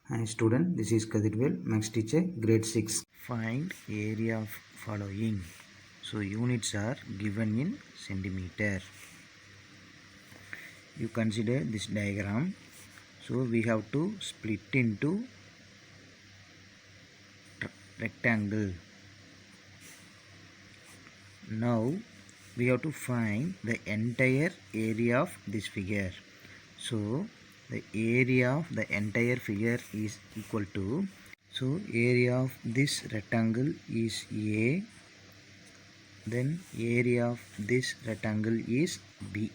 Hi student, this is Kadirvel, Max teacher, grade 6. Find area of following. So units are given in centimeter. You consider this diagram. So we have to split into rectangle. Now we have to find the entire area of this figure. So the area of the entire figure is equal to, so area of this rectangle is A, then area of this rectangle is B.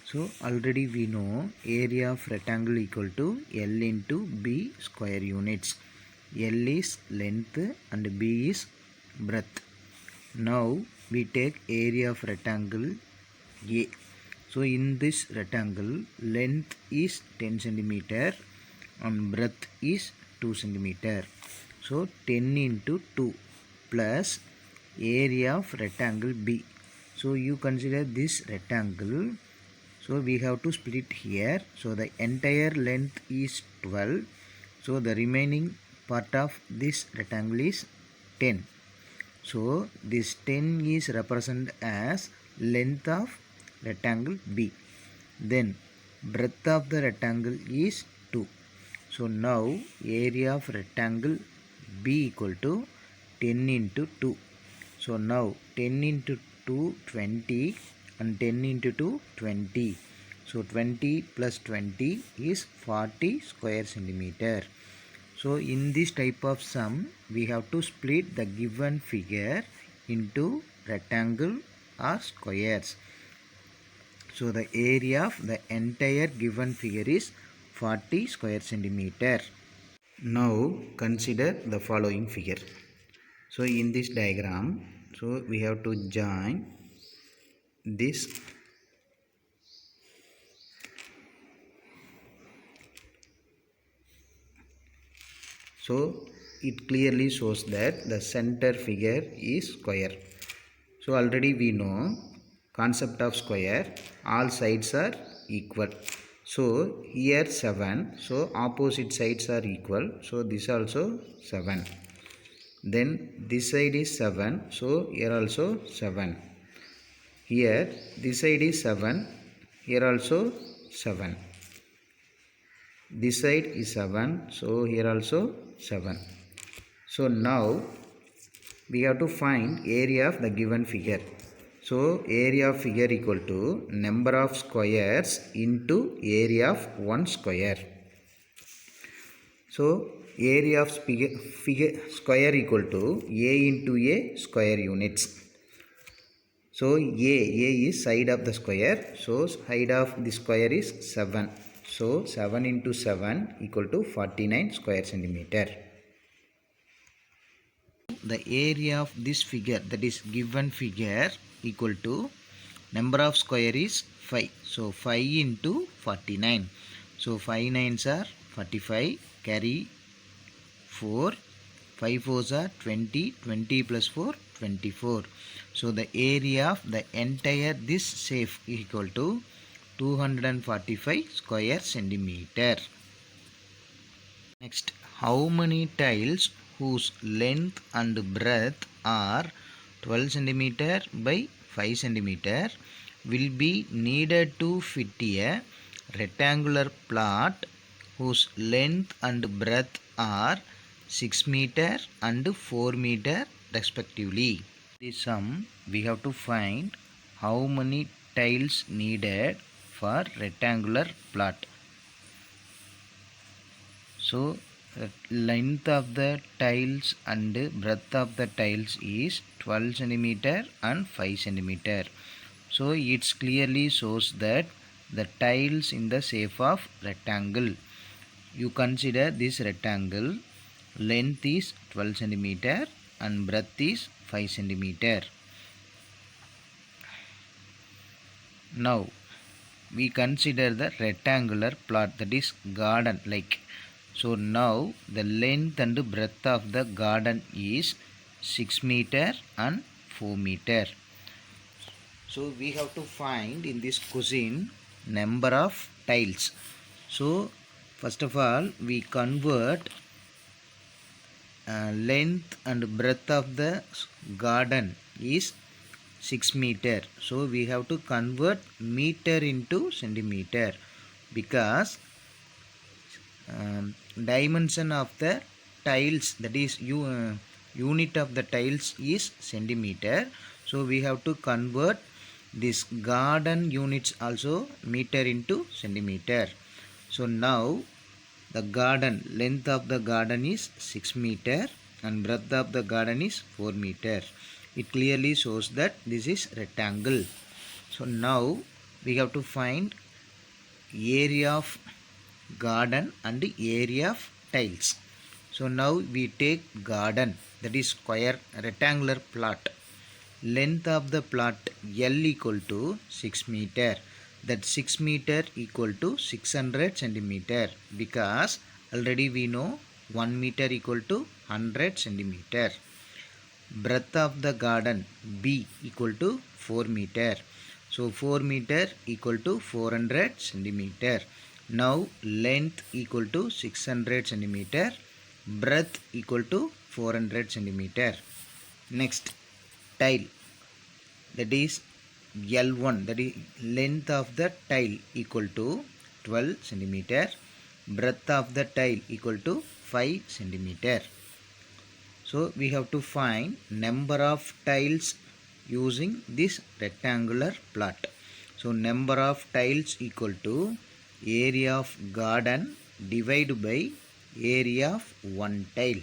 So already we know area of rectangle equal to L into B square units. L is length and B is breadth. Now we take area of rectangle A. So in this rectangle, length is 10 centimeter and breadth is 2 centimeter. So 10 into 2 plus area of rectangle B. So you consider this rectangle. So we have to split here. So the entire length is 12. So the remaining part of this rectangle is 10. So this 10 is represented as length of rectangle B. Then breadth of the rectangle is 2. So now area of rectangle B equal to 10 into 2. So now 10 into 2 20 and 10 into 2 20. So 20 plus 20 is 40 square centimeter. So in this type of sum, we have to split the given figure into rectangle or squares. So the area of the entire given figure is 40 square centimeter. Now consider the following figure. So in this diagram, so we have to join this. So it clearly shows that the center figure is square. So already we know concept of square, all sides are equal. So here 7, so opposite sides are equal. So this also 7. Then this side is 7, so here also 7. Here this side is 7, here also 7. This side is 7, so here also 7. So now we have to find area of the given figure. So area of figure equal to number of squares into area of one square. So area of figure square equal to A into A square units. So A is side of the square. So side of the square is 7. So 7 into 7 equal to 49 square centimeter. The area of this figure, that is given figure, equal to number of square is 5. So 5 into 49. So 5 nines are 45. Carry 4. 5 fours are 20. 20 plus 4 24. So the area of the entire this safe equal to 245 square centimeter. Next, how many tiles whose length and breadth are 12 centimeter by 5 centimeter will be needed to fit a rectangular plot whose length and breadth are 6 meter and 4 meter respectively? This sum we have to find how many tiles needed for rectangular plot. So length of the tiles and breadth of the tiles is 12 centimeter and 5 centimeter. So it clearly shows that the tiles in the shape of rectangle. You consider this rectangle, length is 12 centimeter and breadth is 5 centimeter. Now we consider the rectangular plot, that is garden like. So now the length and breadth of the garden is 6 meter and 4 meter. So we have to find in this question number of tiles. So First of all, we convert length and breadth of the garden is 6 meter. So we have to convert meter into centimeter, because dimension of the tiles, that is unit of the tiles is centimeter. So we have to convert this garden units also meter into centimeter. So now the garden length of the garden is 6 meter and breadth of the garden is 4 meter. It clearly shows that this is rectangle. So now we have to find area of garden and area of tiles. So now we take garden, that is square rectangular plot. Length of the plot L equal to 6 meter. That 6 meter equal to 600 centimeter, because already we know 1 meter equal to 100 centimeter. Breadth of the garden B equal to 4 meter. So 4 meter equal to 400 centimeter. Now length equal to 600 centimeter, breadth equal to 400 centimeter. Next, tile, that is L1, that is length of the tile equal to 12 centimeter, breadth of the tile equal to 5 centimeter. So we have to find number of tiles using this rectangular plot. So number of tiles equal to area of garden divided by area of one tile.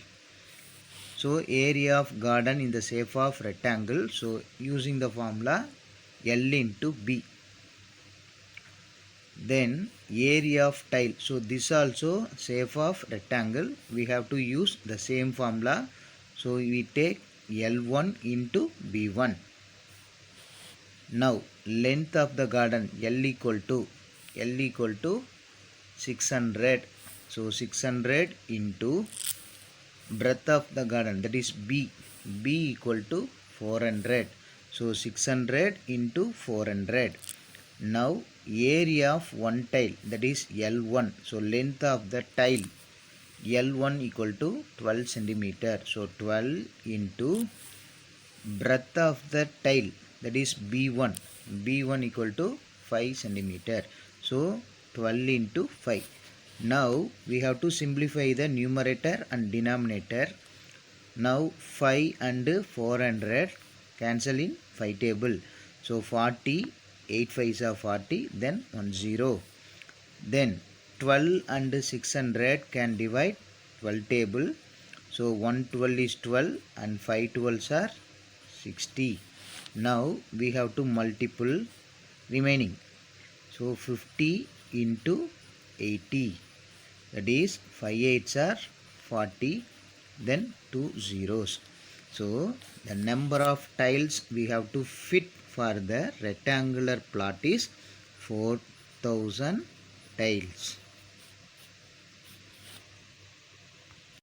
So area of garden in the shape of rectangle. So using the formula L into B. Then area of tile. So this also shape of rectangle. We have to use the same formula. So we take L1 into B1. Now length of the garden L equal to 600. So 600 into breadth of the garden, that is B equal to 400. So 600 into 400. Now area of one tile, that is L1. So length of the tile L1 equal to 12 centimeter. So 12 into breadth of the tile, that is B1 equal to 5 centimeter. So 12 into 5. Now we have to simplify the numerator and denominator. Now 5 and 400 cancel in 5 table. So 40, 8 5s are 40, then 1 0. Then 12 and 600 can divide 12 table. So 1 12 is 12 and 5 12s are 60. Now we have to multiple remaining. So 50 into 80, that is 5 8s are 40, then 2 zeros. So the number of tiles we have to fit for the rectangular plot is 4000 tiles.